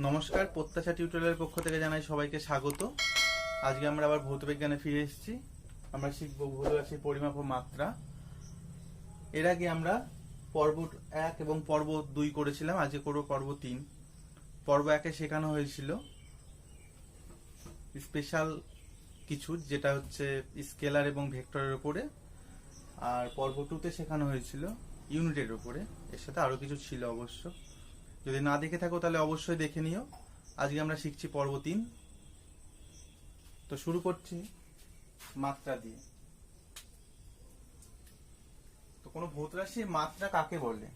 নমস্কার, প্রত্যাশা টিউটোরিয়ালের পক্ষ থেকে জানাই সবাইকে স্বাগত। আজকে আমরা আবার ভৌত বিজ্ঞানে ফিরে এসেছি। আমরা শিখব ভৌত রাশির পরিমাপ ও মাত্রা। এর আগে আমরা পর্ব 1 এবং পর্ব 2 করেছিলাম, আজকে করব পর্ব 3। পর্ব 1-এ শেখানো হয়েছিল স্পেশাল কিছু, যেটা হচ্ছে স্কেলার এবং ভেক্টরের উপরে, আর পর্ব 2-তে শেখানো হয়েছিল ইউনিটের উপরে। এর সাথে আরো কিছু ছিল অবশ্য, যদি না দেখে থাকো তাহলে অবশ্যই দেখে নিও। আজকে আমরা শিখছি পর্ব 3। তো শুরু করছি মাত্রা দিয়ে। তো কোনো ভৌত রাশির মাত্রা কাকে বলে?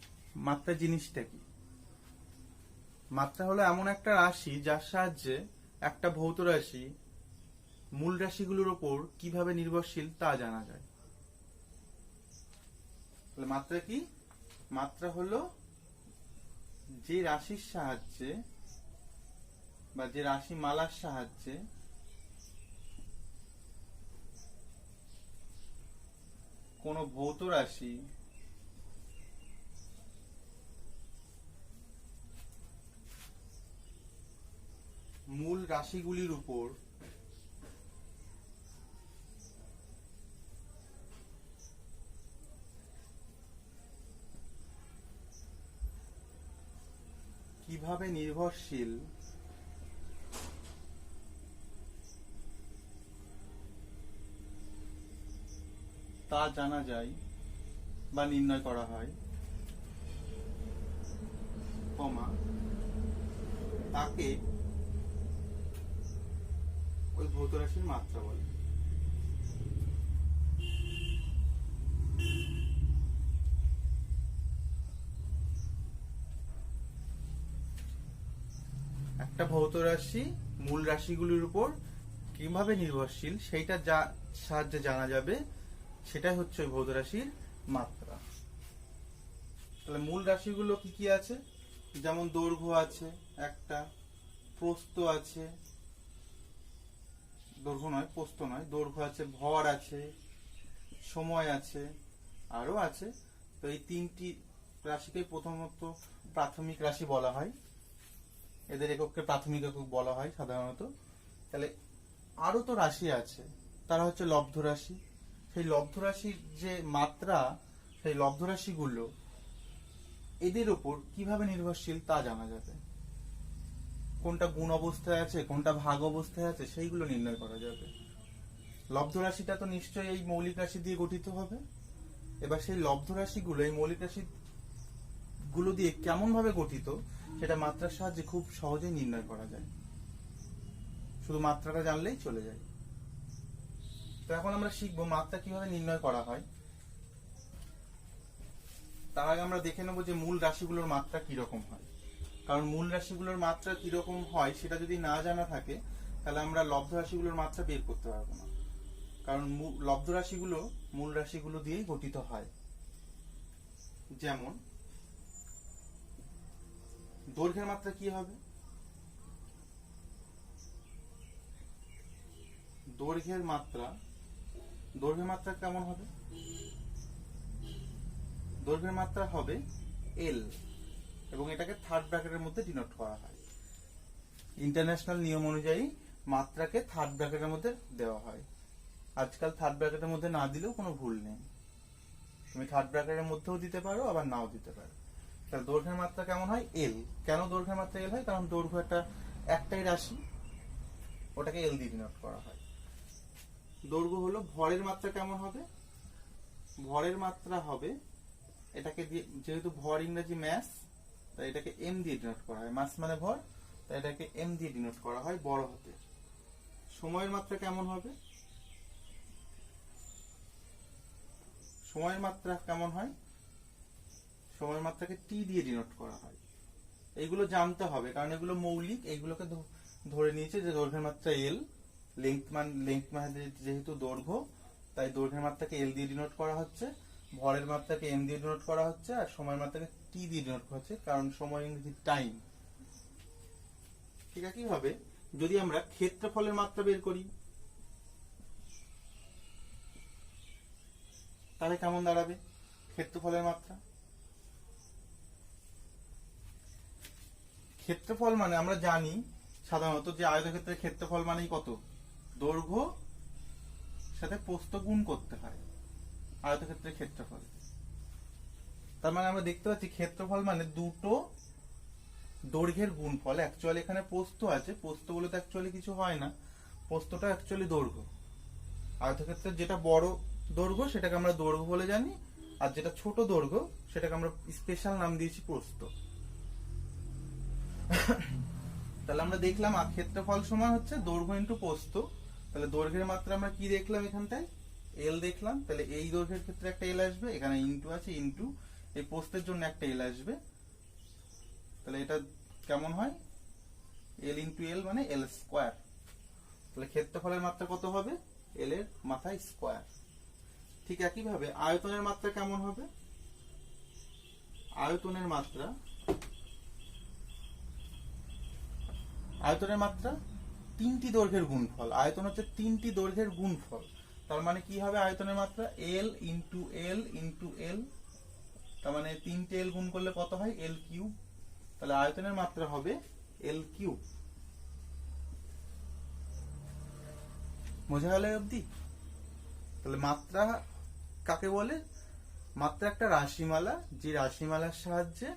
মাত্রা জিনিসটা কি? মাত্রা হলো এমন একটা রাশি যার সাহায্যে একটা ভৌত রাশি মূল রাশিগুলোর উপর কিভাবে নির্ভরশীল তা জানা যায়। তাহলে মাত্রা কি? মাত্রা হলো যে রাশির সাহায্যে বা যে রাশি মালার সাহায্যে কোন ভৌত রাশি মূল রাশিগুলির উপর কিভাবে নির্ভরশীল তা জানা যায় বা নির্ণয় করা হয়, তাকে ওই ভৌত রাশির মাত্রা বলে। একটা ভৌত রাশি মূল রাশিগুলির উপর কিভাবে নির্ভরশীল সেইটা যা সাহায্যে জানা যাবে, সেটাই হচ্ছে ওই ভৌত রাশির মাত্রা। তাহলে মূল রাশিগুলো কি কি আছে? যেমন দৈর্ঘ্য আছে একটা, প্রস্থ আছে, দৈর্ঘ্য নয় প্রস্থ নয়, দৈর্ঘ্য আছে, ভর আছে, সময় আছে, আরো আছে। তো এই তিনটি রাশিকে প্রথমত প্রাথমিক রাশি বলা হয়, এদের এককে প্রাথমিক একক বলা হয় সাধারণত। তাহলে আরো তো রাশি আছে, তারা হচ্ছে লব্ধ রাশি। সেই লব্ধ রাশির যে মাত্রা, সেই লব্ধ রাশিগুলো এদের উপর কিভাবে নির্ভরশীল তা জানা যাবে। কোনটা গুণ অবস্থায় আছে, কোনটা ভাগ অবস্থায় আছে, সেইগুলো নির্ণয় করা যাবে। লব্ধ রাশিটা তো নিশ্চয়ই এই মৌলিক রাশি দিয়ে গঠিত হবে। এবার সেই লব্ধ রাশিগুলো এই মৌলিক রাশি গুলো দিয়ে কেমন ভাবে গঠিত, সেটা মাত্রার সাহায্যে খুব সহজেই নির্ণয় করা যায়। শুধু মাত্রাটা জানলেই চলে যায়। তো এখন আমরা শিখবো মাত্রা কিভাবে নির্ণয় করা হয়। তার আগে আমরা দেখে নেবো যে মূল রাশিগুলোর মাত্রা কিরকম হয়। কারণ মূল রাশিগুলোর মাত্রা কিরকম হয় সেটা যদি না জানা থাকে, তাহলে আমরা লব্ধ রাশিগুলোর মাত্রা বের করতে পারবো না। কারণ লব্ধ রাশিগুলো মূল রাশিগুলো দিয়েই গঠিত হয়। যেমন দৈর্ঘ্যের মাত্রা কি হবে? দৈর্ঘ্যের মাত্রা কেমন হবে? দৈর্ঘ্যের মাত্রা হবে এল, এবং এটাকে থার্ড ব্র্যাকেটের মধ্যে ডিনোট করা হয়। ইন্টারন্যাশনাল নিয়ম অনুযায়ী মাত্রাকে থার্ড ব্র্যাকেটের মধ্যে দেওয়া হয়। আজকাল থার্ড ব্র্যাকেটের মধ্যে না দিলেও কোনো ভুল নেই, তুমি থার্ড ব্র্যাকেটের মধ্যেও দিতে পারো, আবার নাও দিতে পারো। তাহলে দৈর্ঘ্যের মাত্রা কেমন হয়? এল। কেন দৈর্ঘ্যের মাত্রা এল হয়? কারণ দৈর্ঘ্য একটাই রাশি, ওটাকে এল দিয়ে ডিনোট করা হয়। দৈর্ঘ্য হলো। ভরের মাত্রা কেমন হবে? ভরের মাত্রা হবে, এটাকে যেহেতু ভর ইংরেজি ম্যাস, তাই এটাকে এম দিয়ে ডিনোট করা হয়। মাস মানে ভর, তাই এটাকে এম দিয়ে ডিনোট করা হয় বড় হাতে। সময়ের মাত্রা কেমন হবে? সময়ের মাত্রা কেমন হয়? সময়ের মাত্রাকে টি দিয়ে ডিনোট করা হয়। এইগুলো জানতে হবে, কারণ এগুলো মৌলিক। এইগুলোকে ধরে নিয়েছে যে দৈর্ঘ্যের মাত্রা এল, লেংথ মানে যেহেতু দৈর্ঘ্য, তাই দৈর্ঘ্যের মাত্রাকে এল দিয়ে ডিনোট করা হচ্ছে, ভরের মাত্রাকে এম দিয়ে ডিনোট করা হচ্ছে, আর সময়ের মাত্রাকে টি দিয়ে ডিনোট করা হচ্ছে, কারণ সময় ইংরেজি টাইম। ঠিক আছে। কিভাবে? যদি আমরা ক্ষেত্রফলের মাত্রা বের করি, তাহলে কেমন দাঁড়াবে ক্ষেত্রফলের মাত্রা? ক্ষেত্রফল মানে আমরা জানি সাধারণত যে আয়তক্ষেত্রের ক্ষেত্রফল মানেই কত, দৈর্ঘ্য সাথে প্রস্থ গুণ করতে হয় আয়তক্ষেত্রের ক্ষেত্রফল। তার মানে আমরা দেখতে পাচ্ছি ক্ষেত্রফল মানে দুটো দৈর্ঘ্যের গুণফল। অ্যাকচুয়ালি এখানে প্রস্থ আছে, প্রস্থ বলে তো অ্যাকচুয়ালি কিছু হয় না, প্রস্থটা অ্যাকচুয়ালি দৈর্ঘ্য। আয়তক্ষেত্রের যেটা বড় দৈর্ঘ্য সেটাকে আমরা দৈর্ঘ্য বলে জানি, আর যেটা ছোট দৈর্ঘ্য সেটাকে আমরা স্পেশাল নাম দিয়েছি প্রস্থ। তাহলে আমরা দেখলাম ক্ষেত্রফল সমান হচ্ছে দৈর্ঘ্য ইন্টু প্রস্থ। তাহলে দৈর্ঘ্যের মাত্রা আমরা কি দেখলাম, এখানটায় এল দেখলাম। তাহলে এই দৈর্ঘ্যের ক্ষেত্রে একটা এল আসবে, এখানে ইন্টু আছে, ইন্টু এই প্রস্থের জন্য একটা এল আসবে। তাহলে এটা কেমন হয়, এল ইন্টু এল মানে এল স্কোয়ার। তাহলে ক্ষেত্রফলের মাত্রা কত হবে, এল এর মাথায় স্কোয়ার। ঠিক একইভাবে আয়তনের মাত্রা কেমন হবে, আয়তনের মাত্রা তিনটি দৈর্ঘ্যের গুণফল। আয়তন হচ্ছে তিনটি দৈর্ঘ্যের গুণফল। তার মানে কি হবে আয়তনের মাত্রা, L into L into L. তার মানে তিনটে এল গুণ করলে কত হয়, এল কিউব। তাহলে আয়তনের মাত্রা হবে এল কিউব। বোঝা গেল অবধি? তাহলে মাত্রা কাকে বলে, মাত্রা একটা রাশিমালা, যে রাশিমালার সাহায্যে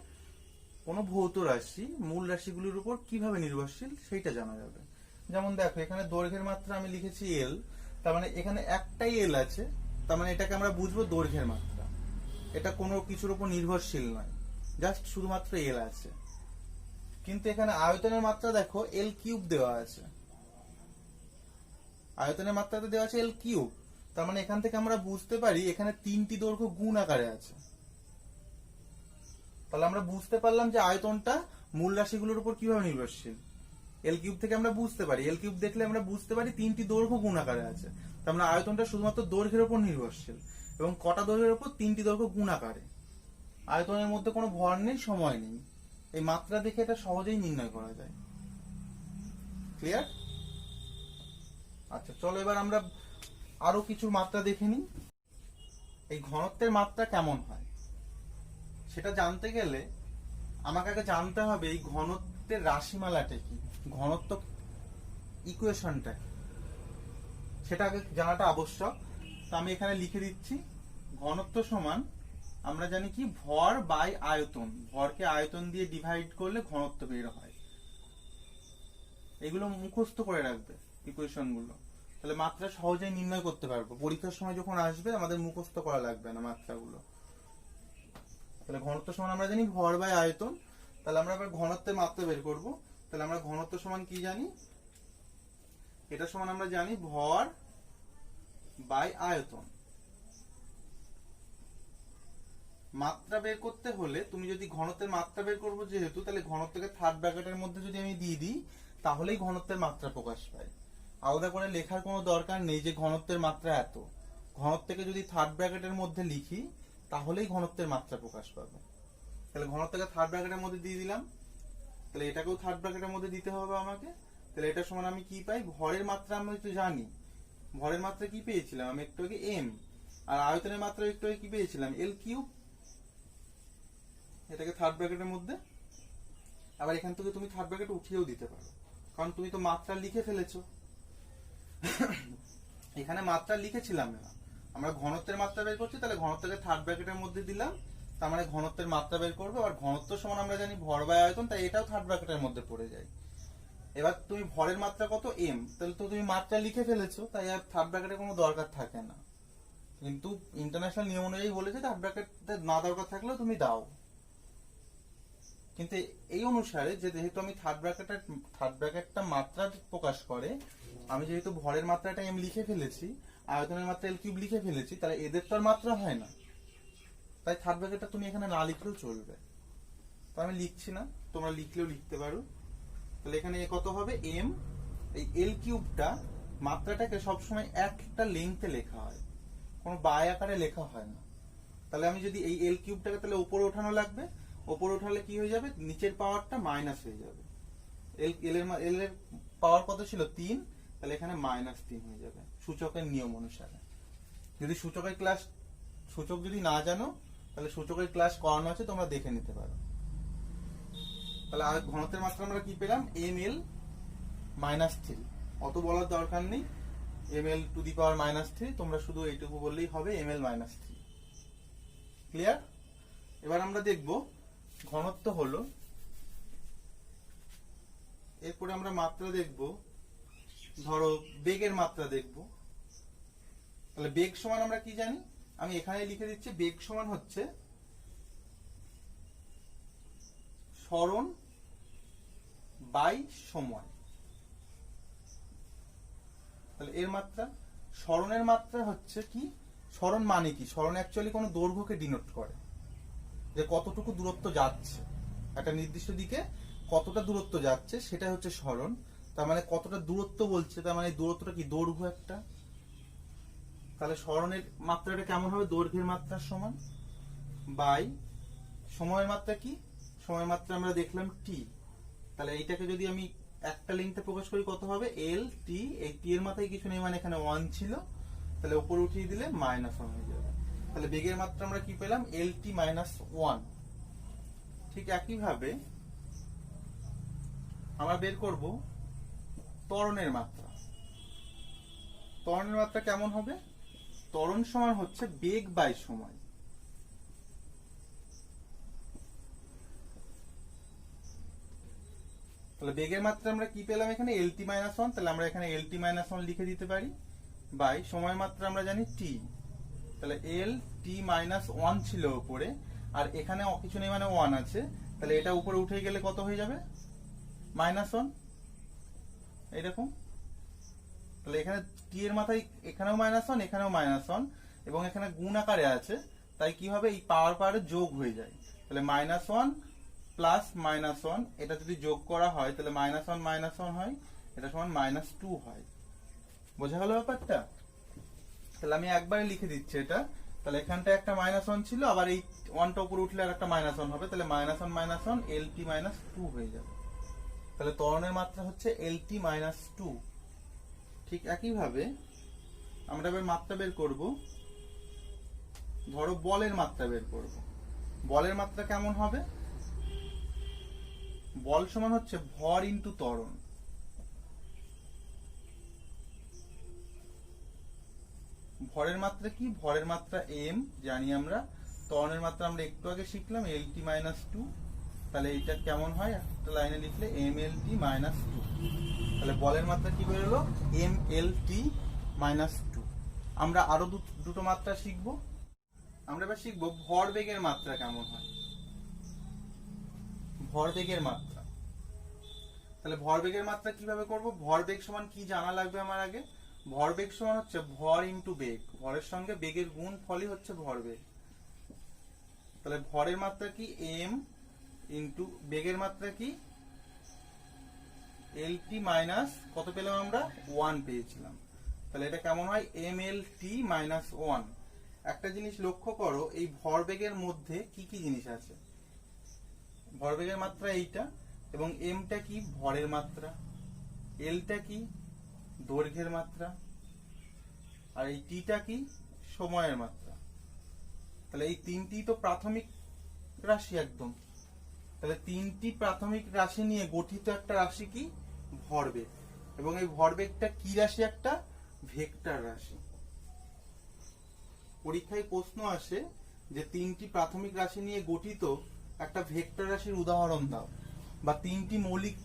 কোনো ভৌত রাশি মূল রাশিগুলির উপর কিভাবে নির্ভরশীল সেইটা জানা যাবে। যেমন দেখো এখানে দৈর্ঘ্যের মাত্রা আমি লিখেছি এল, তার মানে এখানে একটাই এল আছে, তার মানে এটাকে আমরা বুঝবো দৈর্ঘ্যের মাত্রা। এটা কোনো কিছুর উপর নির্ভরশীল নয়, জাস্ট শুধুমাত্র এল আছে। কিন্তু এখানে আয়তনের মাত্রা দেখো এল কিউব দেওয়া আছে, আয়তনের মাত্রাতে দেওয়া আছে এল কিউব। তার মানে এখান থেকে আমরা বুঝতে পারি এখানে তিনটি দৈর্ঘ্য গুণ আকারে আছে। তাহলে আমরা বুঝতে পারলাম যে আয়তনটা মূল রাশিগুলোর উপর কিভাবে নির্ভরশীল। এল কিউব থেকে আমরা বুঝতে পারি, এল কিউব দেখলে আমরা বুঝতে পারি তিনটি দৈর্ঘ্য গুণ আকারে আছে। তার মানে আয়তনটা শুধুমাত্র দৈর্ঘ্যের উপর নির্ভরশীল, এবং কটা দৈর্ঘ্যের উপর, তিনটি দৈর্ঘ্য গুণ আকারে। আয়তনের মধ্যে কোনো ভর নেই, সময় নেই। এই মাত্রা দেখে এটা সহজেই নির্ণয় করা যায়। ক্লিয়ার? আচ্ছা চলো এবার আমরা আরো কিছু মাত্রা দেখে নিই। এই ঘনত্বের মাত্রা কেমন হয় সেটা জানতে গেলে আমাকে আগে জানতে হবে এই ঘনত্বের রাশিমালাটা কি, ঘনত্ব ইকুয়েশনটা সেটা আগে জানাটা আবশ্যক। তো আমি এখানে লিখে দিচ্ছি, ঘনত্ব সমান আমরা জানি কি, ভর বাই আয়তন। ভরকে আয়তন দিয়ে ডিভাইড করলে ঘনত্ব বের হয়। এগুলো মুখস্থ করে রাখবে ইকুয়েশন গুলো, তাহলে মাত্রা সহজেই নির্ণয় করতে পারবো। পরীক্ষার সময় যখন আসবে আমাদের মুখস্থ করা লাগবে না মাত্রাগুলো। তাহলে ঘনত্ব সমান আমরা জানি ভর বাই আয়তন। তাহলে আমরা এবার ঘনত্বের মাত্রা বের করব। তাহলে আমরা ঘনত্ব সমান কি জানি, এটা সমান আমরা জানি ভর বাই আয়তন। মাত্রা বের করতে হলে তুমি যদি ঘনত্বের মাত্রা বের করবো যেহেতু, তাহলে ঘনত্বকে থার্ড ব্র্যাকেটের মধ্যে যদি আমি দিয়ে দিই তাহলেই ঘনত্বের মাত্রা প্রকাশ পায়। আলাদা করে লেখার কোনো দরকার নেই যে ঘনত্বের মাত্রা এত। ঘনত্বকে যদি থার্ড ব্র্যাকেটের মধ্যে লিখি তাহলেই ঘনত্বের মাত্রা প্রকাশ পাবে। তাহলে ঘনত্বকে থার্ড ব্র্যাকেটের মধ্যে দিয়ে দিলাম, তাহলে এটাকেও থার্ড ব্র্যাকেটের মধ্যে দিতে হবে আমাকে। তাহলে এটা সমান আমি কি পাই, ভরের মাত্রা আমরা তো জানি, ভরের মাত্রা কি পেয়েছিলাম আমি একটু আগে, এম। আর আয়তনের মাত্রা একটু আগে কি পেয়েছিলাম, এল কিউব। এটাকে থার্ড ব্র্যাকেটের মধ্যে, আবার এখান থেকে তুমি থার্ড ব্র্যাকেট উঠিয়েও দিতে পারো, কারণ তুমি তো মাত্রা লিখে ফেলেছো। এখানে মাত্রা লিখেছিলাম না, আমরা ঘনত্বের মাত্রা বের করছি, তাহলে ঘনত্বকে থার্ড ব্র্যাকেটের মধ্যে দিলাম, তার মানে ঘনত্বের মাত্রা বের করবো। আর ঘনত্ব সমান আমরা জানি ভর বাই আয়তন, তাই এটাও থার্ড ব্র্যাকেটের মধ্যে পড়ে যায়। এবার তুমি ভরের মাত্রা কত, এম, তাহলে তো তুমি মাত্রা লিখে ফেলেছো, তাই আর থার্ড ব্র্যাকেটের কোনো দরকার থাকে না। কিন্তু ইন্টারন্যাশনাল নিয়ম অনুযায়ী বলেছে থার্ড ব্র্যাকেট না দরকার থাকলেও তুমি দাও। কিন্তু এই অনুসারে যে যেহেতু আমি থার্ড ব্র্যাকেটটা মাত্রা প্রকাশ করে, আমি যেহেতু ভরের মাত্রাটা এম লিখে ফেলেছি, আয়তনের মাত্রা এল কিউব লিখে ফেলেছি, তাহলে এদের তো আর মাত্রা হয় না, তাই থার্ড ব্র্যাকেটটা তুমি এখানে না লিখলেও চলবে। তো আমি লিখছি না, তোমরা লিখলেও লিখতে পারো। তাহলে এখানে কত হবে, এম। এই এল কিউবটা মাত্রাটাকে সবসময় একটা লেংথে লেখা হয়, কোনো বাই আকারে লেখা হয় না। তাহলে আমি যদি এই এল কিউবটাকে তাহলে উপরে ওঠানো লাগবে, উপরে উঠালে কি হয়ে যাবে, নিচের পাওয়ারটা মাইনাস হয়ে যাবে। এল এর পাওয়ার কত ছিল, 3, তাহলে এখানে -3 হয়ে যাবে সূচকের নিয়ম অনুসারে। যদি সূচক যদি না জানো তাহলে সূচকের ক্লাস করানো আছে, তোমরা দেখে নিতে পারো। তাহলে আর ঘনত্বের মাত্রা আমরা কি পেলাম, ml -3। অত বলার দরকার নেই, ml টু দি পাওয়ার -3, তোমরা শুধু এইটুকু বললেই হবে ml -3। ক্লিয়ার? এবার আমরা দেখব ঘনত্ব হলো, এরপরে আমরা মাত্রা দেখব, ধরো বেগের মাত্রা দেখব। তাহলে বেগ সমান আমরা কি জানি, আমি এখানে লিখে দিচ্ছি, বেগ সমান হচ্ছে সরণ বাই সময়। তাহলে এর মাত্রা, সরণের মাত্রা হচ্ছে কি, সরণ মানে কি, সরণ অ্যাকচুয়ালি কোনো দৈর্ঘ্যকে ডিনোট করে, যে কতটুকু দূরত্ব যাচ্ছে একটা নির্দিষ্ট দিকে, কতটা দূরত্ব যাচ্ছে সেটা হচ্ছে সরণ। তার মানে কতটা দূরত্ব বলছে, তার মানে দূরত্বটা কি, দৈর্ঘ্য একটা। তাহলে সরণের মাত্রাটা কেমন হবে, দৈর্ঘ্যের মাত্রার সমান, বাই সময়ের মাত্রা কি, সময়ের মাত্রা আমরা দেখলাম টি। তাহলে এইটাকে যদি আমি একটা লিঙ্কে প্রকাশ করি কত হবে, এল টি, এই টি এর মাথায় কিছু নেই মানে এখানে 1 ছিল, তাহলে উপরে উঠিয়ে দিলে -1 হয়ে যাবে। তাহলে বেগের মাত্রা আমরা কি পেলাম, এল টি -1। ঠিক একইভাবে আমরা বের করব ত্বরণের মাত্রা। ত্বরণের মাত্রা কেমন হবে, ত্বরণ সমান হচ্ছে বেগ বাই সময়। তাহলে বেগের মাত্রা আমরা কি পেলাম এখানে, lt -1, তাহলে আমরা এখানে lt -1 লিখে দিতে পারি, বাই সময়ের মাত্রা আমরা জানি t। তাহলে lt -1 ছিল উপরে, আর এখানে কিছু নেই মানে 1 আছে, তাহলে এটা উপরে উঠে গেলে কত হয়ে যাবে, -1, এইরকম। তাহলে এখানে t এর মাথায় এখানেও -1, এখানেও -1, এবং এখানে গুণ আকারে আছে, তাই কি হবে, এই পাওয়ার পাওয়ারে যোগ হয়ে যায়। তাহলে -1 প্লাস -1, এটা যদি যোগ করা হয় তাহলে -1 হয়, এটা সমান -2 হয়। বোঝা গেল ব্যাপারটা? তাহলে আমি একবারে লিখে দিচ্ছি এটা। তাহলে এখানটা একটা -1 ছিল, আবার এই 1টা উপরে উঠলে আর একটা -1 হবে, তাহলে -1 lt -2 হয়ে যাবে। তাহলে ত্বরণের মাত্রা হচ্ছে lt -2। ঠিক একইভাবে আমরা এবার মাত্রা বের করব, ধরো বলের মাত্রা বের করব। বলের মাত্রা কেমন হবে, বল সমান হচ্ছে ভর ইনটু ত্বরণ। ভরের মাত্রা কি, ভরের মাত্রা m জানি আমরা, ত্বরণের মাত্রা আমরা একটু আগে শিখলাম lt -2। তাহলে এইটা কেমন হয়, একটা লাইনে লিখলে mlt -2। তাহলে বলের মাত্রা কি বেরোলো, mlt -2। আমরা আরো দুটো মাত্রা শিখব। আমরা এবার শিখবো ভরবেগের মাত্রা কেমন হয়, ভরবেগের মাত্রা। তাহলে ভরবেগের মাত্রা কিভাবে করব, ভরবেগ সমান কি জানা লাগবে আমার আগে, ভরবেগ সমান হচ্ছে ভর ইনটু বেগ, ভরের সঙ্গে বেগের গুণ ফলই হচ্ছে ভরবেগ। তাহলে ভরের মাত্রা কি, m ইনটু বেগের মাত্রা কি, lt মাইনাস কত পেলাম আমরা, 1 পেয়েছিলাম। তাহলে এটা কেমন হয়, mlt -1। একটা জিনিস লক্ষ্য করো, এই ভরবেগের মধ্যে কি কি জিনিস আছে, ভরবেগের মাত্রা এইটা, এবং এমটা কি, ভরের মাত্রা, এলটা কি, দৈর্ঘ্যের মাত্রা, আর এই টিটা কি, সময়ের মাত্রা। তাহলে এই তিনটি তো প্রাথমিক রাশি একদম। তাহলে তিনটি প্রাথমিক রাশি নিয়ে গঠিত একটা রাশি কি, ভরবেগ। এবং এই ভরবেগটা কি রাশি, একটা ভেক্টর রাশি। পরীক্ষায় প্রশ্ন আসে যে তিনটি প্রাথমিক রাশি নিয়ে গঠিত একটা ভেক্টর রাশির উদাহরণ দাও, বা তিনটি মৌলিক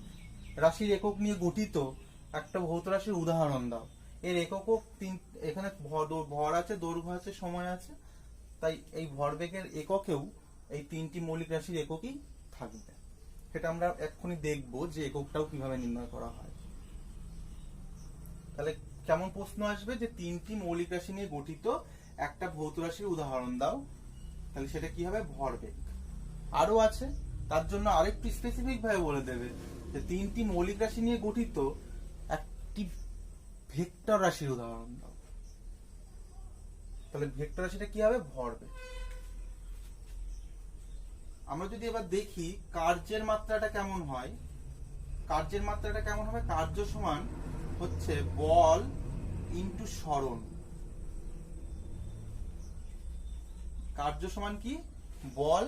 রাশির একক নিয়ে গঠিত একটা ভৌত রাশির উদাহরণ দাও। এর এককও এখানে ভর আছে, দৈর্ঘ্য আছে, সময় আছে, তাই এই ভরবেগের এককেও এই তিনটি মৌলিক রাশির এককই থাকবে। সেটা আমরা এক্ষুনি দেখবো যে এককটাও কিভাবে নির্ণয় করা হয়। তাহলে কেমন প্রশ্ন আসবে, যে তিনটি মৌলিক রাশি নিয়ে গঠিত একটা ভৌত রাশির উদাহরণ দাও, তাহলে সেটা কি হবে, ভরবেগ। আরো আছে, তার জন্য আরেকটু স্পেসিফিক ভাবে বলে দেবে যে তিনটি মৌলিক রাশি নিয়ে গঠিত একটি ভেক্টর রাশির উদাহরণ দাও, তাহলে ভেক্টর রাশিটা কি হবে, ভরবেগ। আমরা যদি এবার দেখি কার্যের মাত্রাটা কেমন হয়, কার্যের মাত্রাটা কেমন হবে, কার্য সমান হচ্ছে বল ইনটু সরণ। কার্য সমান কি, বল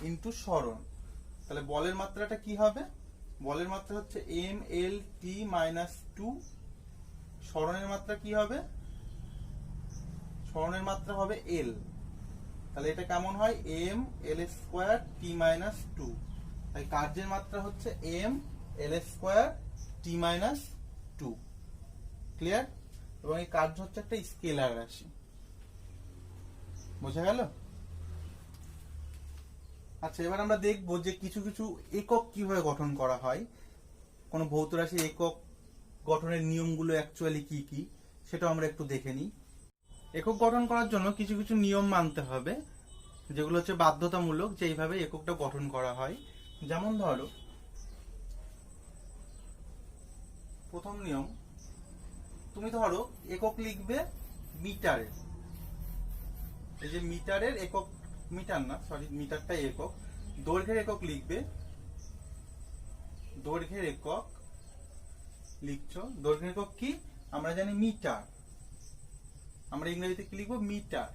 ইনটু সরণ। তাহলে বলের মাত্রাটা কি হবে? বলের মাত্রা হচ্ছে এম এল টি মাইনাস 2। সরণের মাত্রা কি হবে? সরণের মাত্রা হবে এল। তাহলে এটা কেমন হয়? এম এল স্কোয়ার টি মাইনাস 2। তাই কার্যের মাত্রা হচ্ছে এম এল স্কোয়ার টি মাইনাস 2। ক্লিয়ার? এবং এই কার্য হচ্ছে একটা স্কেলার রাশি। বোঝা গেল? আচ্ছা, এবার আমরা দেখব যে কিছু কিছু একক কিভাবে গঠন করা হয়। কোন ভৌত রাশির একক গঠনের নিয়মগুলো অ্যাকচুয়ালি কি কি সেটা আমরা একটু দেখে নিই। একক গঠন করার জন্য কিছু কিছু নিয়ম মানতে হবে, যেগুলো হচ্ছে বাধ্যতামূলক, যে এইভাবে এককটা গঠন করা হয়। যেমন ধরো, প্রথম নিয়ম, তুমি ধরো একক লিখবে মিটারের। এই যে মিটারের একক, মিটার না সরি, মিটারটাই একক। দৈর্ঘ্যের একক লিখবে, দৈর্ঘ্যের একক লিখছো। দৈর্ঘ্যের একক কি? আমরা জানি মিটার। আমরা ইংরেজিতে কি লিখবো? মিটার।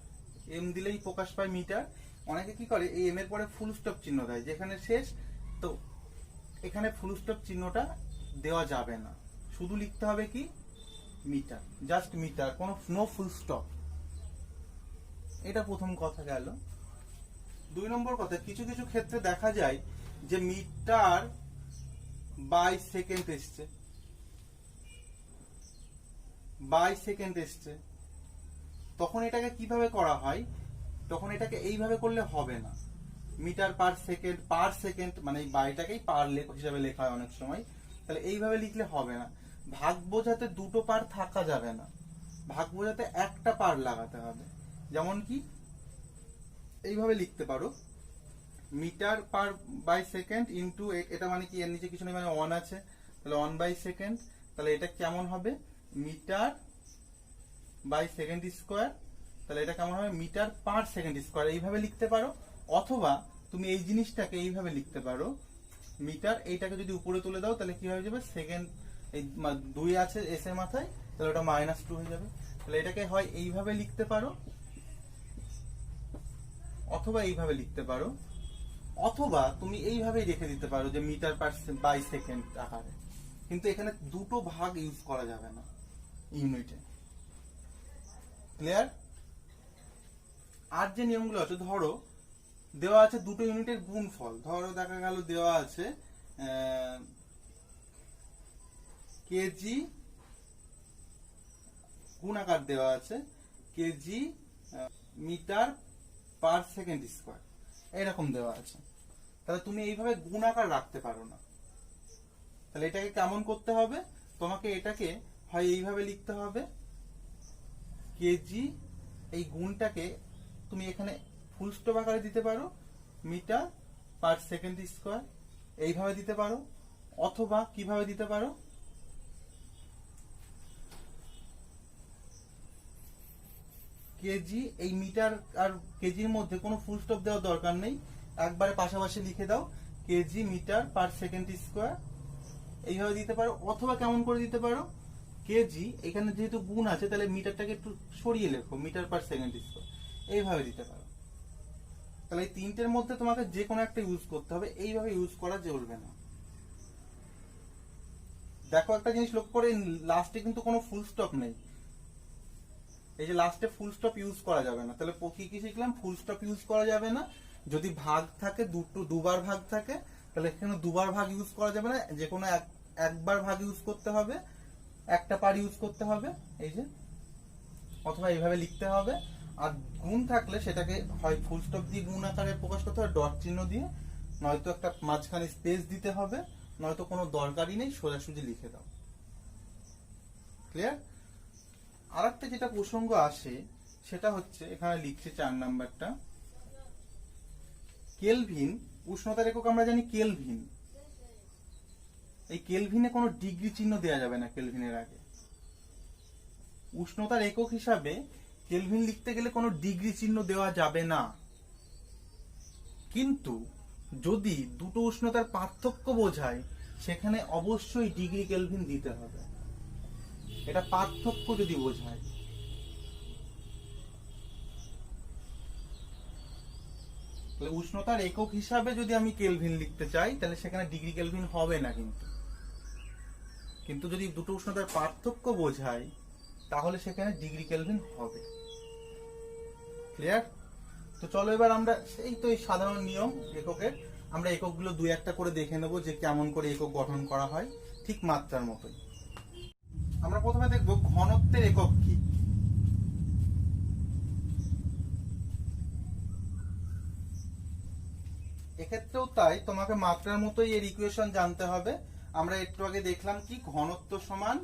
এম দিলেই প্রকাশ পায় মিটার। অনেকে কি করে, এই এম এর পরে ফুল স্টপ চিহ্ন দেয়, যেখানে শেষ। তো এখানে ফুল স্টপ চিহ্নটা দেওয়া যাবে না, শুধু লিখতে হবে কি? মিটার, জাস্ট মিটার, কোনো নো ফুল স্টপ। এটা প্রথম কথা গেল। 2 নম্বর কথা, কিছু কিছু ক্ষেত্রে দেখা যায় যে মিটার বাই সেকেন্ড এসছে, বাই সেকেন্ড এসছে। তখন এটাকে কিভাবে করা হয়? তখন এটাকে এইভাবে করলে হবে না। মিটার পার সেকেন্ড মানে এই বাইটাকেই পার হিসাবে লেখা হয় অনেক সময়। তাহলে এইভাবে লিখলে হবে না। ভাগ বোঝাতে দুটো পার থাকা যাবে না, ভাগ বোঝাতে একটা পার লাগাতে হবে। যেমন কি এইভাবে লিখতে পারো, metre per by second into, এটা মানে কি, এর নিচে কিছু নেই, মানে 1 আছে, তাহলে 1 বাই সেকেন্ড। তাহলে এটা কেমন হবে? Metre by second square. তাহলে এটা কেমন হবে? Metre per second square. এইভাবে লিখতে পারো। অথবা তুমি এই জিনিসটাকে এইভাবে লিখতে পারো, মিটার, এইটাকে যদি উপরে তুলে দাও তাহলে কি হয়ে যাবে? সেকেন্ড, এই 2 আছে এস এর মাথায়, তাহলে ওটা -2 হয়ে যাবে। তাহলে এটাকে হয় এইভাবে লিখতে পারো, অথবা এইভাবে লিখতে পারো, অথবা তুমি এইভাবেই রেখে দিতে পারো যে মিটার পার বাই সেকেন্ড আকারে। কিন্তু এখানে দুটো ভাগ ইউজ করা যাবে না ইউনিটে। ক্লিয়ার? আর যে নিয়মগুলো আছে, ধরো দেওয়া আছে দুটো ইউনিটের গুণফল। ধরো দেখা গেল দেওয়া আছে কেজি, গুণ আকার দেওয়া আছে KG metre per second square, এরকম দেওয়া আছে। তাহলে তুমি এইভাবে গুণ আকার রাখতে পারো না। তাহলে এটাকে কেমন করতে হবে? তোমাকে এটাকে হয় এইভাবে লিখতে হবে, কেজি, এই গুণটাকে তুমি এখানে ফুল স্টপ আকারে দিতে পারো, মিটার পার সেকেন্ড স্কোয়ার, এইভাবে দিতে পারো। অথবা কিভাবে দিতে পারো? কেজি, এই মিটার আর কেজির মধ্যে কোনো ফুল স্টপ দেওয়ার দরকার নেই, একবারে পাশাপাশি লিখে দাও, KG metre per second square, এইভাবে দিতে পারো। অথবা কেমন করে দিতে পারো? কেজি, এখানে যেহেতু গুণ আছে তাহলে মিটারটাকে একটু সরিয়ে লেখো, মিটার পার সেকেন্ড স্কোয়ার, এইভাবে দিতে পারো। তাহলে এই তিনটের মধ্যে তোমাকে যে কোনো একটা ইউজ করতে হবে, এইভাবে ইউজ করা চলবে না। দেখো একটা জিনিস লক্ষ্য করে, লাস্টে কিন্তু কোনো ফুল স্টপ নেই। এই যে লাস্টে ফুল স্টপ ইউজ করা যাবে না। তাহলে কি কি শিখলাম? ফুল স্টপ ইউজ করা যাবে না। যদি ভাগ থাকে, দুবার ভাগ থাকে, তাহলে এখানে দুবার ভাগ ইউজ করা যাবে না, যে কোনো একবার ভাগ ইউজ করতে হবে, একটা পার ইউজ করতে হবে, এই যে, অথবা এইভাবে লিখতে হবে। আর গুণ থাকলে সেটাকে হয় ফুল স্টপ দিয়ে গুণ আকারে প্রকাশ করতে হবে, ডট চিহ্ন দিয়ে, নয়তো একটা মাঝখানে স্পেস দিতে হবে, নয়তো কোনো দরকারই নেই, সোজাসুজি লিখে দাও। ক্লিয়ার? আর একটা যেটা প্রসঙ্গ আসে সেটা হচ্ছে, এখানে লিখছে 4 নাম্বারটা, কেলভিন। উষ্ণতার একক আমরা জানি কেলভিন। এই কেলভিনে কোনো ডিগ্রি চিহ্ন দেওয়া যাবে না কেলভিনের আগে। উষ্ণতার একক হিসাবে কেলভিন লিখতে গেলে কোনো ডিগ্রি চিহ্ন দেওয়া যাবে না। কিন্তু যদি দুটো উষ্ণতার পার্থক্য বোঝায়, সেখানে অবশ্যই ডিগ্রি কেলভিন দিতে হবে। এটা পার্থক্য যদি বোঝায়। তাহলে উষ্ণতার একক হিসাবে যদি আমি কেলভিন লিখতে চাই তাহলে সেখানে ডিগ্রি কেলভিন হবে না, কিন্তু যদি দুটো উষ্ণতার পার্থক্য বোঝাই তাহলে সেখানে ডিগ্রি কেলভিন হবে। ক্লিয়ার? তো চলো এবার আমরা এই সাধারণ নিয়ম এককের আমরা এককগুলো দুই একটা করে দেখে নেবো যে কেমন করে একক গঠন করা হয়, ঠিক মাত্রার মতোই। আমরা প্রথমে দেখব ঘনত্বের একক কি। এক্ষেত্রেও তাই, তোমাকে মাত্রার মতোই এর ইকুয়েশন জানতে হবে। আমরা একটু আগে দেখলাম কি ঘনত্ব সমান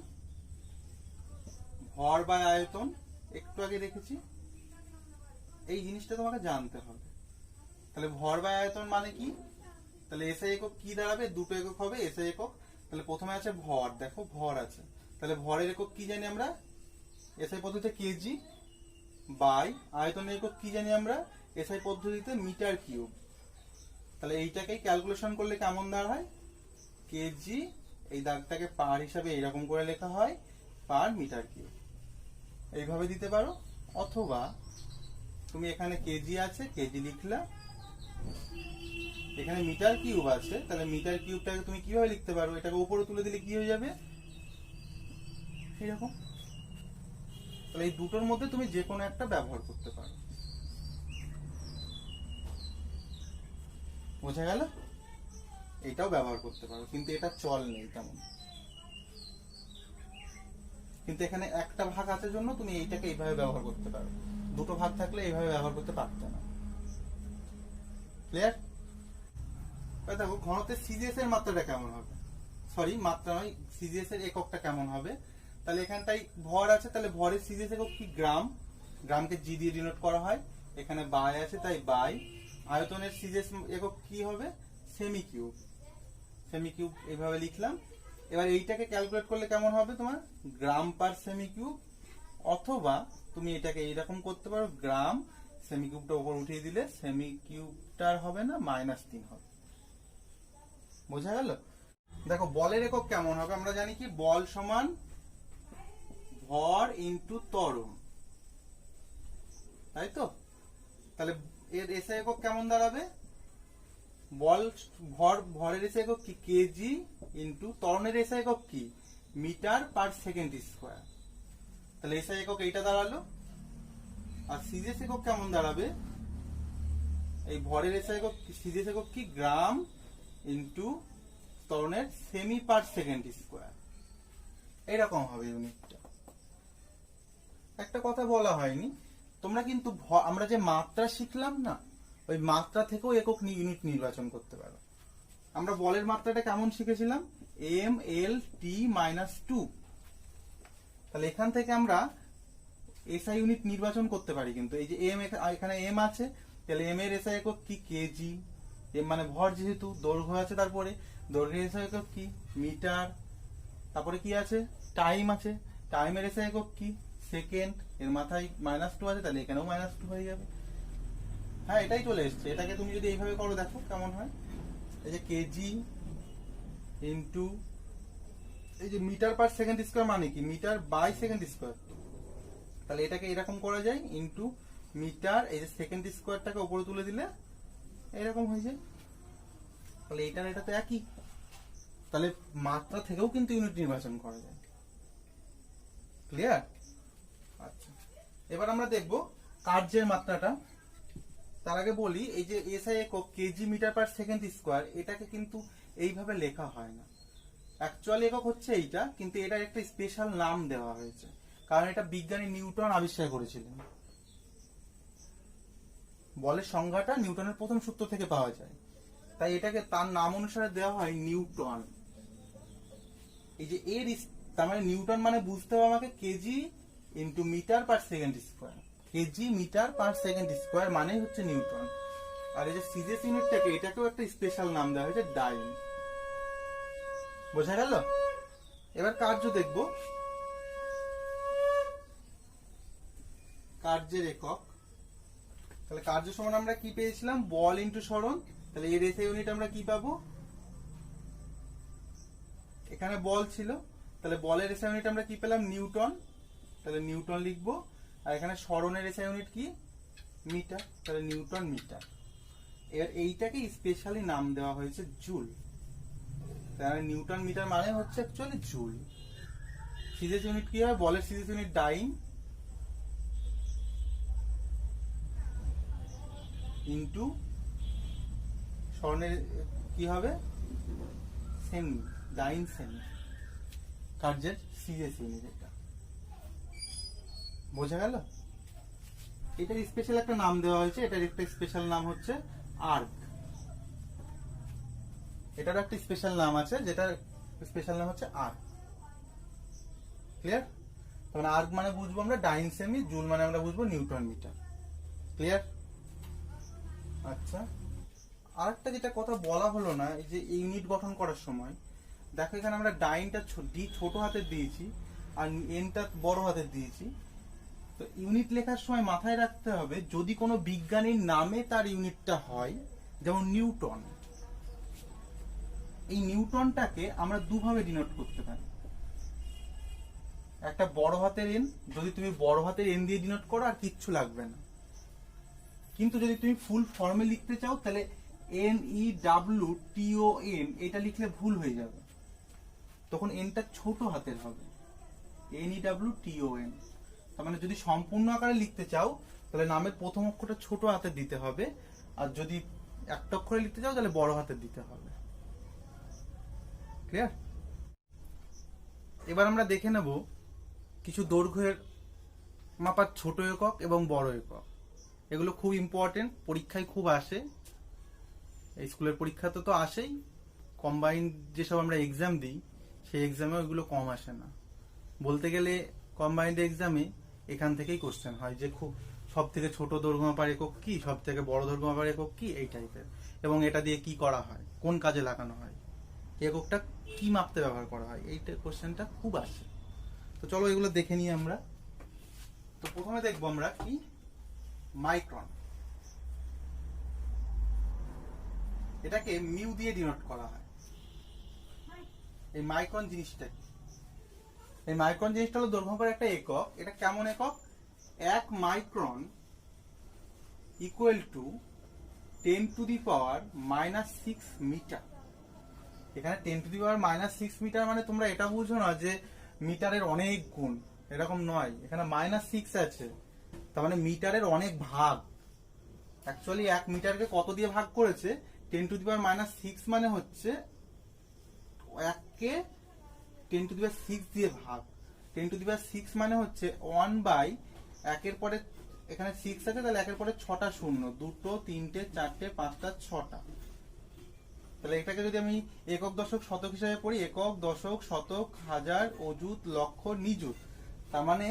ভর বাই আয়তন, একটু আগে দেখেছি। এই জিনিসটা তোমাকে জানতে হবে। তাহলে ভর বাই আয়তন মানে কি? তাহলে এসআই একক কি দাঁড়াবে? দুটো একক হবে এসআই একক। তাহলে প্রথমে আছে ভর, দেখো ভর আছে, তাহলে ভরের একক কি জানি আমরা? এসআই পদ্ধতিতে কেজি, বাই আয়তনের একক কি জানি আমরা? এসআই পদ্ধতিতে মিটার কিউব। তাহলে এইটাকে ক্যালকুলেশন করলে কেমন দাঁড়ায়? কেজি, এই দাগটাকে পার হিসাবে এইরকম করে লেখা হয়, পার মিটার কিউব। এইভাবে দিতে পারো, অথবা তুমি এখানে কেজি আছে কেজি লিখলা, এখানে মিটার কিউব আছে, তাহলে মিটার কিউবটাকে তুমি কিভাবে লিখতে পারো? এটাকে উপরে তুলে দিলে কি হয়ে যাবে? এরকম। তাহলে এই দুটোর মধ্যে তুমি যে কোনো একটা ব্যবহার করতে পারো। বোঝা গেল? এটাও ব্যবহার করতে পারো, কিন্তু এটা চল নেই তেমন। কিন্তু এখানে একটা ভাগ আছে জন্য তুমি এইটাকে এইভাবে ব্যবহার করতে পারো, দুটো ভাগ থাকলে এইভাবে ব্যবহার করতে পারতে না। ক্লিয়ার? দেখো ঘনত্বের সিজিএস এর মাত্রাটা কেমন হবে, সরি মাত্রা নয়, সিজিএস এর এককটা কেমন হবে। তাহলে এখানটাই ভর আছে, তাহলে ভরের সিজিএস একক কি? গ্রাম, গ্রামকে জি দিয়ে ডিনোট করা হয়। এখানে বাই আছে তাই বাই। আয়তনের সিজিএস একক কি হবে? সেমি কিউব, সেমি কিউব এইভাবে লিখলাম। এবার এইটাকে ক্যালকুলেট করলে কেমন হবে তোমার? গ্রাম পার সেমি কিউব, অথবা তুমি এটাকে এইরকম করতে পারো, গ্রাম সেমি কিউবটা উপর উঠিয়ে দিলে সেমি কিউবটার হবে না, -3 হবে। বোঝা গেল? দেখো বলের একক কেমন হবে, আমরা জানি কি বল সমান ভর ইনটু ত্বরণ, তাই তো? তাহলে এর এসআই একক কেমন দাঁড়াবে? বল ভরের এসআই একক কি? কেজি ইনটু ত্বরণের এসআই একক কি? Metre per second square. তাহলে এসআই একক এইটা দাঁড়ালো। আর সিজিএস একক কেমন দাঁড়াবে? এই ভরের এসআই একক সিজিএস একক কি? গ্রাম ইনটু ত্বরণের সেমি পার সেকেন্ড স্কয়ার। এইরকম হবে ইউনিটটা। একটা কথা বলা হয়নি, তোমরা কিন্তু আমরা যে মাত্রা শিখলাম না, ওই মাত্রা থেকেও একক ইউনিট নির্বাচন করতে পারো। আমরা বলের মাত্রাটা কেমন শিখেছিলাম? এম এল টি -2। তাহলে এখান থেকে আমরা এসআই ইউনিট নির্বাচন করতে পারি। কিন্তু এই যে এম, এখানে এম আছে, তাহলে এম এর এসআই একক কি? কেজি। এম মানে ভর, যেহেতু দৈর্ঘ্য আছে, তারপরে দৈর্ঘ্যের এসআই একক কি? মিটার। তারপরে কি আছে? টাইম আছে, টাইমের এসআই একক কি? সেকেন্ড। এর মাথায় -2 আছে, তাহলে এখানেও -2 হয়ে যাবে। হ্যাঁ, এটাই চলে এসছে। এটাকে তুমি যদি এইভাবে করো দেখো কেমন হয়। এই যে কেজি ইন্টু এই যে মিটার পার সেকেন্ড স্কয়ার মানে কি? Metre by second square. তাহলে এটাকে এরকম করা যায়, ইন্টু মিটার, এই যে সেকেন্ড স্কয়ারটাকে উপরে তুলে দিলে এরকম হয়ে যায়। তাহলে এটার এটা তো একই। তাহলে মাত্রা থেকেও কিন্তু ইউনিট নির্বাচন করা যায়। ক্লিয়ার? আচ্ছা, এবার আমরা দেখব কার্যের মাত্রাটা। তার আগে বলি, এই যে এসআই একক KG metre per second square, এটাকে কিন্তু এইভাবে লেখা হয় না। অ্যাকচুয়ালি একক হচ্ছে এইটা, কিন্তু এটার একটা স্পেশাল নাম দেওয়া হয়েছে, কারণ এটা বিজ্ঞানী নিউটন আবিষ্কার করেছিলেন। বলের সংজ্ঞাটা নিউটনের প্রথম সূত্র থেকে পাওয়া যায়, তাই এটাকে তার নাম অনুসারে দেওয়া হয় নিউটন। এই যে এর তার মানে নিউটন মানে বুঝতে হবে আমাকে KG into metre per second square. KG metre per second square মানেই হচ্ছে নিউটন। আর এই যে সিজিএস ইউনিটটাকে, এটাকেও একটা স্পেশাল নাম দেওয়া হয়েছে, ডাইন। বোঝা গেল? এবার কার্য দেখব। কার্যের একক, তাহলে কার্য সমান আমরা কি পেয়েছিলাম? বল ইন্টু সরণ। তাহলে এর এসআই ইউনিট আমরা কি পাবো? এখানে বল ছিল, তাহলে বলের এসআই ইউনিট আমরা কি পেলাম? নিউটন। তাহলে নিউটন লিখবো। আর এখানে সরণের এসআই ইউনিট কি? মিটার। তাহলে নিউটন মিটার। এর এইটাকে স্পেশালি নাম দেওয়া হয়েছে জুল। তাহলে নিউটন মিটার মানে হচ্ছে অ্যাকচুয়ালি জুল। সিজিএস ইউনিট কি হয়? বলের সিজিএস ইউনিট ডাইন ইন্টু স্বর্ণের কি হবে? সেমি, ডাইন সেমি, কার্যের সিজিএস ইউনিট। এটা বোঝা গেল? এটার স্পেশাল একটা নাম দেওয়া হয়েছে, এটার একটা স্পেশাল নাম হচ্ছে আর্ক। এটার একটা স্পেশাল নাম আছে, যেটা স্পেশাল নাম হচ্ছে আর্ক। ক্লিয়ার? মানে আর্ক মানে বুঝবো আমরা ডাইন সেমি, জুল মানে আমরা বুঝবো নিউটন মিটার। ক্লিয়ার? আচ্ছা, আরেকটা যেটা কথা বলা হলো না, এই যে ইউনিট গঠন করার সময় দেখো এখানে আমরা ডাইনটা ডি ছোট হাতের দিয়েছি আর এনটা বড় হাতের দিয়েছি। তো ইউনিট লেখার সময় মাথায় রাখতে হবে, যদি কোনো বিজ্ঞানীর নামে তার ইউনিটটা হয়, যেমন নিউটন, এই নিউটনটাকে আমরা দুভাবে ডিনোট করতে পারি। একটা বড় হাতের এন, যদি তুমি বড় হাতের এন দিয়ে ডিনোট করো আর কিচ্ছু লাগবে না। কিন্তু যদি তুমি ফুল ফর্মে লিখতে চাও তাহলে NEWTON এটা লিখলে ভুল হয়ে যাবে, তখন এনটা ছোট হাতের হবে, NEWTON। তার মানে যদি সম্পূর্ণ আকারে লিখতে চাও তাহলে নামের প্রথম অক্ষরটা ছোট হাতে দিতে হবে, আর যদি একটা অক্ষরে লিখতে চাও তাহলে বড় হাতে দিতে হবে। ক্লিয়ার? এবার আমরা দেখে নেব কিছু দৈর্ঘ্যের মাপার ছোট একক এবং বড় একক। এগুলো খুব ইম্পর্টেন্ট, পরীক্ষায় খুব আসে, এই স্কুলের পরীক্ষাতে তো আসেই, কম্বাইন্ড যেসব আমরা এক্সাম দিই সেই এক্সামে ওইগুলো কম আসে না। বলতে গেলে কম্বাইন্ড এক্সামে এখান থেকেই কোশ্চেন হয় যে খুব সব থেকে ছোট দৈর্ঘ্য মাপার একক কি, সব থেকে বড় দৈর্ঘ্য মাপার একক কি, এই টাইপের, এবং এটা দিয়ে কি করা হয়, কোন কাজে লাগানো হয়, এককটা কি মাপতে ব্যবহার করা হয়, এইটা কোশ্চেনটা খুব আসে। তো চলো এগুলো দেখে নিই আমরা। তো প্রথমে দেখবো আমরা কি, মাইক্রন। এটাকে মিউ দিয়ে ডিনোট করা হয়। এই মাইক্রন জিনিসটা কি? এই মাইক্রন জিনিসটা হলো দৈর্ঘ্য মাপার একটা একক। এটা কেমন একক? 1 মাইক্রন ইকুয়াল টু 10⁻⁻6 মিটার। এখানে 10⁻⁻6 মিটার মানে তোমরা এটা বুঝো না যে মিটারের অনেক গুণ, এরকম নয়। এখানে -6 আছে, তার মানে মিটারের অনেক ভাগ। অ্যাকচুয়ালি 1 মিটারকে কত দিয়ে ভাগ করেছে? 10⁻⁻6 মানে হচ্ছে 1 কে 10⁻6 দিয়ে ভাগ। 10⁻6 মানে হচ্ছে 1/, একের পরে এখানে 6 আছে, তাহলে একের পরে 6টা শূন্য, 2, 3, 4, 5, 6টা। তাহলে এটাকে যদি আমি একক, দশক, শতক হিসাবে পড়ি, একক, দশক, শতক, হাজার, অযুত, লক্ষ, নিযুত, তার মানে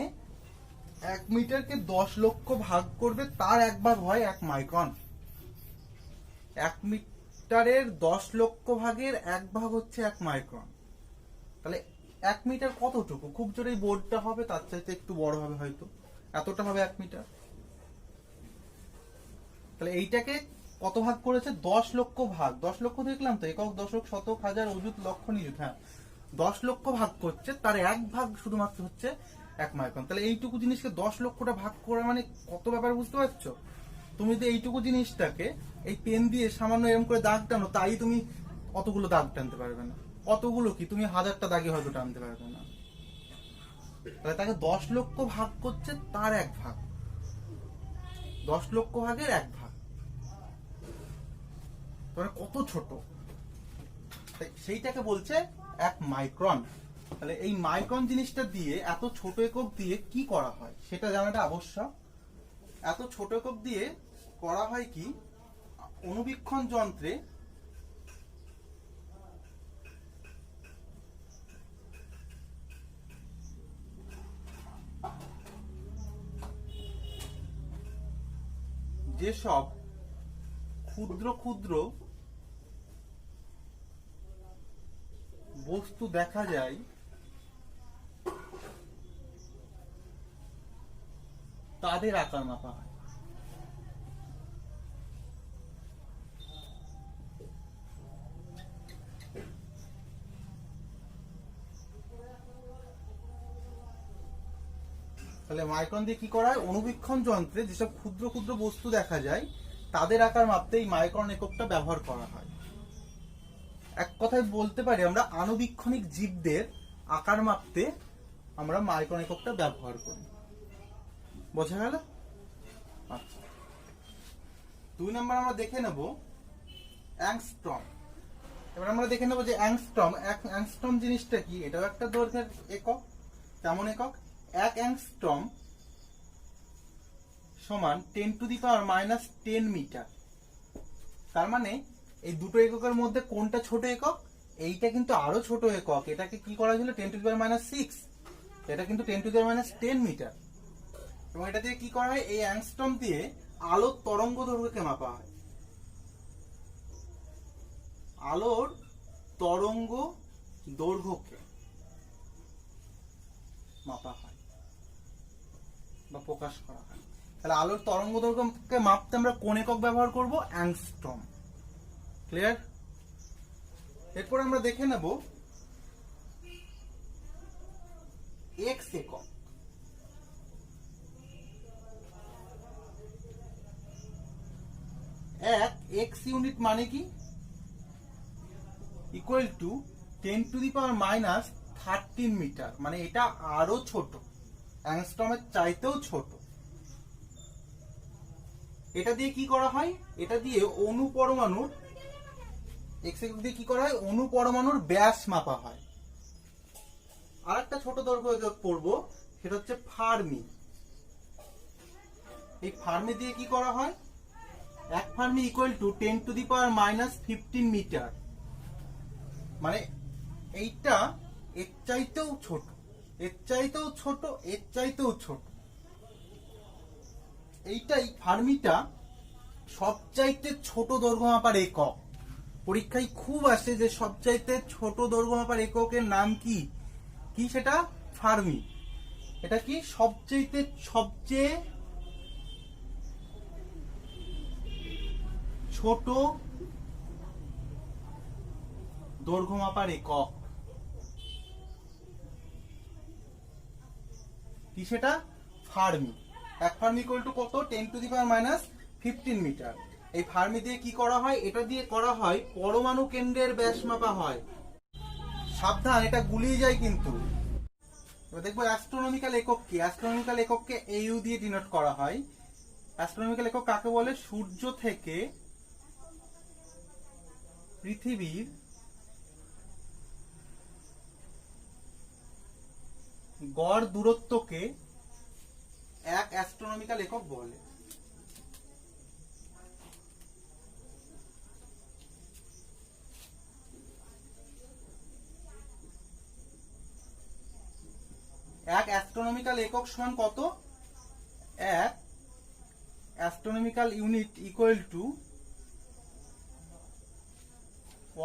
1 মিটারকে 10 লক্ষ ভাগ করবে, তার এক ভাগ হয় 1 মাইক্রন। 1 মিটারের 10 লক্ষ ভাগের এক ভাগ হচ্ছে 1 মাইক্রন। তাহলে 1 মিটার কতটুকু? খুব জোরে বোর্ডটা হবে, তার চাইতে একটু বড় হবে হয়তো, এতটা হবে 1 মিটার। তাহলে এইটাকে কত ভাগ করেছে? 10 লক্ষ ভাগ। 10 লক্ষ দেখলাম তো, একক, দশক, শতক, হাজার, অযুত, লক্ষ, নিযুত। হ্যাঁ, 10 লক্ষ ভাগ করছে, তার এক ভাগ শুধুমাত্র হচ্ছে 1 মাইক্রন। তাহলে এইটুকু জিনিসকে 10 লক্ষটা ভাগ করা মানে কত ব্যাপার, বুঝতে পারছো? তুমি যদি এইটুকু জিনিসটাকে এই পেন দিয়ে সামান্য এরকম করে দাগ টানো, তাই তুমি অতগুলো দাগ টানতে পারবে না। অতগুলো কি, তুমি 1000টা দাগে হয়তো টানতে পারবে না। তাহলে তাকে 10 লক্ষ ভাগ করছে, তার এক ভাগ, 10 লক্ষ ভাগের এক ভাগ, মানে কত ছোট, সেইটাকে বলছে 1 মাইক্রন। তাহলে এই মাইক্রন জিনিসটা দিয়ে, এত ছোট একক দিয়ে কি করা হয় সেটা জানাটা আবশ্যক। এত ছোট একক দিয়ে করা হয় কি, অণুবীক্ষণ যন্ত্রে যেসব ক্ষুদ্র ক্ষুদ্র বস্তু দেখা যায় তাদের আকার মাপা হয়। তাহলে মাইক্রন দিয়ে কি করা হয়? অণুবীক্ষণ যন্ত্রে যেসব ক্ষুদ্র ক্ষুদ্র বস্তু দেখা যায় তাদের আকার মাপতে এই মাইক্রন এককটা ব্যবহার করা হয়। এক কথায় বলতে পারি আমরা আণুবীক্ষণিক জীবদের আকার মাপতে আমরা মাইক্রন এককটা ব্যবহার করি। বোঝা গেল? আচ্ছা, 2 নম্বর আমরা দেখে নেব অ্যাংস্ট্রম। এবার আমরা দেখে নেব যে অ্যাংস্ট্রম জিনিসটা কি। এটাও একটা দৈর্ঘ্যের একক। কেমন একক? 1 অ্যাংস্ট্রম সমান 10⁻⁻10 মিটার। তার মানে এই দুটো এককের মধ্যে কোনটা ছোট একক? এইটা কিন্তু আরো ছোট একক। এটাকে কি করা হয়েছিল? 10⁻⁶। এটা কিন্তু 10⁻10 মিটার। এবং এটা দিয়ে কি করা হয়? এই অ্যাংস্ট্রম দিয়ে আলোর তরঙ্গ দৈর্ঘ্যকে মাপা হয়। আলোর তরঙ্গ দৈর্ঘ্যকে মাপা হয় বা প্রকাশ করা হয়। তাহলে আলোর তরঙ্গ দৈর্ঘ্যকে মাপতে আমরা কোন একক ব্যবহার করব? অ্যাংস্ট্রম। ক্লিয়ার? এরপর আমরা দেখে নেব এক্স একক। এক্স ইউনিট মানে কি? Equal to 10⁻⁻13 metre. মানে এটা আরো ছোট, অ্যাংস্ট্রমের চাইতেও ছোট। এটা দিয়ে কি করা হয়? এটা দিয়ে অণু পরমাণুর এক্স একক দিয়ে কি করা হয়? অণু পরমাণুর ব্যাস মাপা হয়। আর একটা ছোট দৈর্ঘ্য একক পড়বো, সেটা হচ্ছে ফার্মি। এই ফার্মি দিয়ে কি করা হয়? 1 ফার্মি ইকুয়াল টু 10⁻⁻15 মিটার। মানে এইটা এর চাইতেও ছোট, এর চাইতেও ছোট, এর চাইতেও ছোট। এইটাই ফার্মিটা সবচাইতে ছোট দৈর্ঘ্য মাপার একক। পরীক্ষায় খুব আসে যে সবচাইতে ছোট দৈর্ঘ্য মাপার এককের নাম কি? কি সেটা? ফার্মি। এটা কি? সবচেয়ে ছোট দৈর্ঘ্য মাপার একক কি সেটা? ফার্মি। 1 ফার্মি ইকুয়াল টু কত? 10⁻⁻15 মিটার। এই ফার্মি দিয়ে কি করা হয়? এটা দিয়ে করা হয় পরমাণু কেন্দ্রের ব্যাস মাপা হয়। সাবধান, এটা গুলিয়ে যায় কিন্তু। এবার দেখবো অ্যাস্ট্রোনমিক্যাল একক কি। অ্যাস্ট্রোনমিক্যাল একককে AU দিয়ে ডিনোট করা হয়। অ্যাস্ট্রোনমিক্যাল একক কাকে বলে? সূর্য থেকে পৃথিবীর গড় দূরত্বকে এক অ্যাস্ট্রোনমিক্যাল একক বলে। এক অ্যাস্ট্রোনমিক্যাল একক সমান কত? এক astronomical unit equal to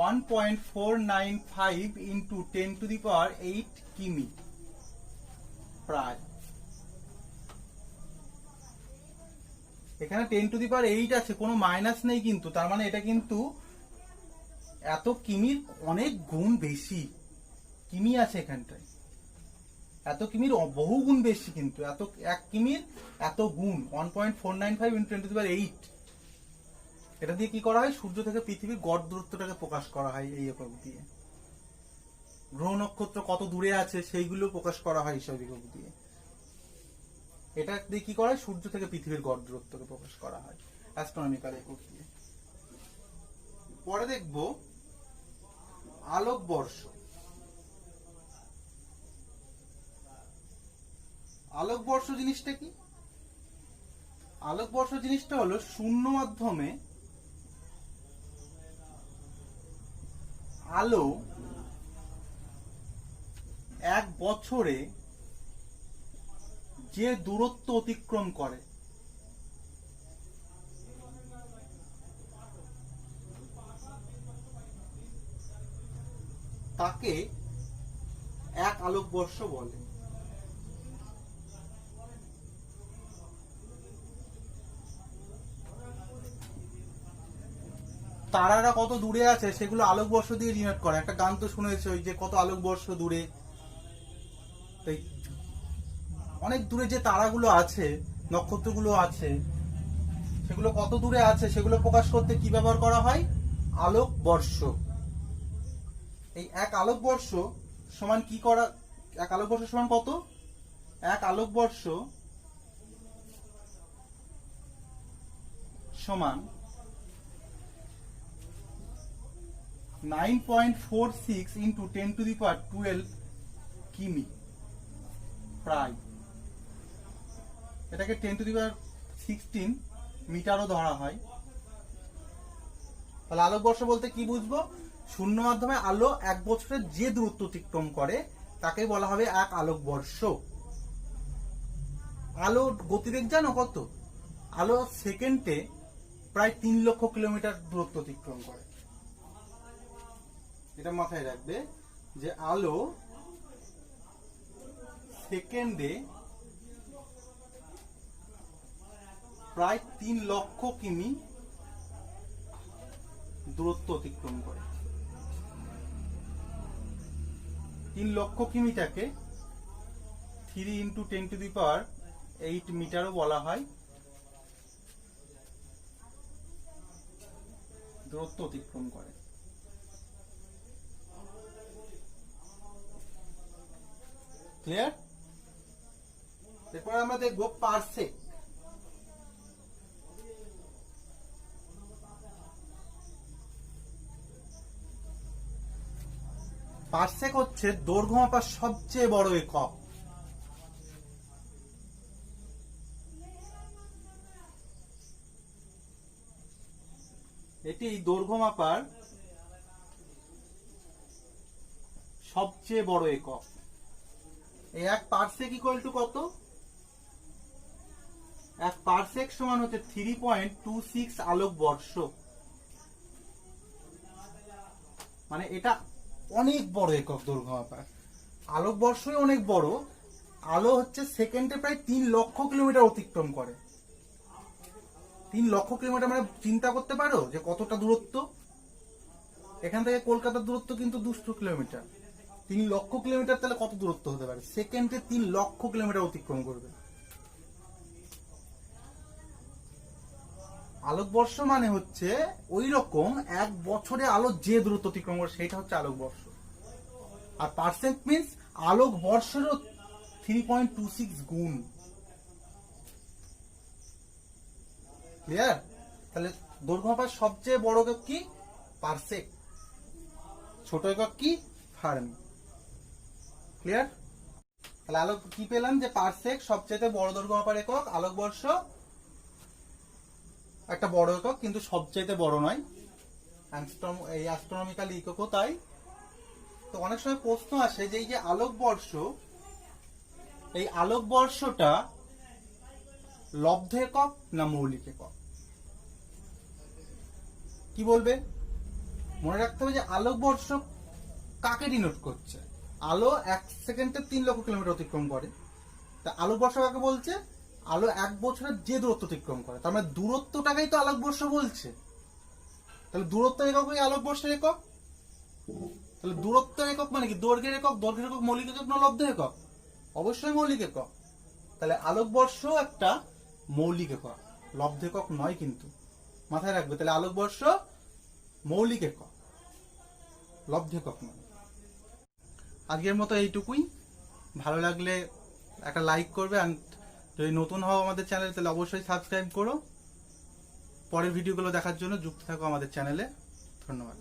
1.495 into 10⁸ কিমি প্রায়। এখানে 10⁸ আছে, কোনো মাইনাস নেই কিন্তু। তার মানে এটা কিন্তু এত কিমির অনেক গুণ বেশি। কিমি আছে এখানটায়, এত কিমির বহু গুণ বেশি কিন্তু। এত 1 কিমির এত গুণ 1.495 ইন্টু 10⁸। এটা দিয়ে কি করা হয়? সূর্য থেকে পৃথিবীর গড় দূরত্বটাকে প্রকাশ করা হয় এই একক দিয়ে। গ্রহ নক্ষত্র কত দূরে আছে সেইগুলো প্রকাশ করা হয় এইসব একক দিয়ে। এটা দিয়ে কি করা হয়? সূর্য থেকে পৃথিবীর গড় দূরত্বকে প্রকাশ করা হয় অ্যাস্ট্রোনমিক্যাল একক দিয়ে। পরে দেখব আলোকবর্ষ। আলোকবর্ষ জিনিসটা কি? আলোকবর্ষ জিনিসটা হলো শূন্য মাধ্যমে আলো 1 বছরে যে দূরত্ব অতিক্রম করে তাকে 1 আলোকবর্ষ বলে। তারারা কত দূরে আছে সেগুলো আলোকবর্ষ দিয়ে ডিনোট করে। একটা গান তো শুনেছো, ওই যে কত আলোকবর্ষ দূরে। অনেক দূরে যে তারাগুলো আছে, নক্ষত্রগুলো আছে, সেগুলো কত দূরে আছে সেগুলো প্রকাশ করতে কি ব্যবহার করা হয়? আলোকবর্ষ। এই এক আলোকবর্ষ সমান কি করা, এক আলোকবর্ষ সমান কত? এক আলোকবর্ষ সমান 9.46 into 10⁻12 কিমি, প্রায় এটাকে 10⁻16 মিটারও ধরা হয়। তাহলে আলোকবর্ষ বলতে কি বুঝবো? শূন্য মাধ্যমে আলো এক বছরে যে দূরত্ব অতিক্রম করে তাকে বলা হবে এক আলোকবর্ষ। আলো গতিবেগ জানো কত? আলো সেকেন্ডে প্রায় 3 লক্ষ কিলোমিটার দূরত্ব অতিক্রম করে। এটা মাথায় রাখবে যে আলো সেকেন্ডে প্রায় 3 লক্ষ কিমি দূরত্ব অতিক্রম করে। 3 লক্ষ কিমিটাকে 3 into 10⁸ মিটারও বলা হয় দূরত্ব অতিক্রম করে। ক্লিয়ার? এরপরে আমরা দেখবো পারসেক। পারসেক হচ্ছে দৈর্ঘ্য মাপার সবচেয়ে বড় একক। এটি দৈর্ঘ্য মাপার সবচেয়ে বড় একক। এই এক পারসেক ইকুয়াল টু কত? এক পারসেক সমান হচ্ছে 3.26 আলোকবর্ষ। মানে এটা অনেক বড় একক দৈর্ঘ্য মাপার। আলোকবর্ষই অনেক বড়। আলো হচ্ছে সেকেন্ডে প্রায় 3 লক্ষ কিলোমিটার অতিক্রম করে। 3 লক্ষ কিলোমিটার মানে চিন্তা করতে পারো যে কতটা দূরত্ব। এখান থেকে কলকাতার দূরত্ব কিন্তু 200 কিলোমিটার। 3 লক্ষ কিলোমিটার তাহলে কত দূরত্ব হতে পারে? সেকেন্ডে 3 লক্ষ কিলোমিটার অতিক্রম করবে। আলোকবর্ষ মানে হচ্ছে ওই রকম এক বছরে আলো যে দূরত্ব অতিক্রম করে সেটা হচ্ছে আলোকবর্ষ। আর পারসেক মিন্স আলোকবর্ষেরও 3.26 গুণ। ক্লিয়ার? তাহলে দৈর্ঘ্য মাপার সবচেয়ে বড় একক কি? পারসেক। ছোট একক কি? ফারেনহাইট। ক্লিয়ার? তাহলে আলোক কি পেলাম যে পারসেক সবচেয়ে বড় দৈর্ঘ্য মাপার একক, আলোকবর্ষ একটা বড় একক কিন্তু সবচেয়ে বড় নয়। এই অ্যাস্ট্রোনমিক্যাল এককও তাই। তো অনেক সময় প্রশ্ন আসে যে এই যে আলোকবর্ষ, এই আলোকবর্ষটা লব্ধ একক না মৌলিক একক? কি বলবে? মনে রাখতে হবে যে আলোকবর্ষ কাকে ডিনোট করছে? আলো এক সেকেন্ডে 3 লক্ষ কিলোমিটার অতিক্রম করে। তা আলোকবর্ষ কাকে বলছে? আলো এক বছরে যে দূরত্ব অতিক্রম করে। তার মানে দূরত্বটাকেই তো আলোকবর্ষ বলছে। তাহলে দূরত্ব এককই আলোকবর্ষের একক। তাহলে দূরত্বের একক মানে কি? দৈর্ঘ্যের একক। দৈর্ঘ্যের একক মৌলিক একক না লব্ধ একক? অবশ্যই মৌলিক একক। তাহলে আলোকবর্ষ একটা মৌলিক একক, লব্ধ একক নয় কিন্তু। মাথায় রাখবে। তাহলে আলোকবর্ষ মৌলিক একক, লব্ধ একক নয়। আজকের মতো এইটুকুই। ভালো লাগলে একটা লাইক করবে। আর যদি নতুন হও আমাদের চ্যানেলে তাহলে অবশ্যই সাবস্ক্রাইব করো। পরের ভিডিওগুলো দেখার জন্য যুক্ত থাকো আমাদের চ্যানেলে। ধন্যবাদ।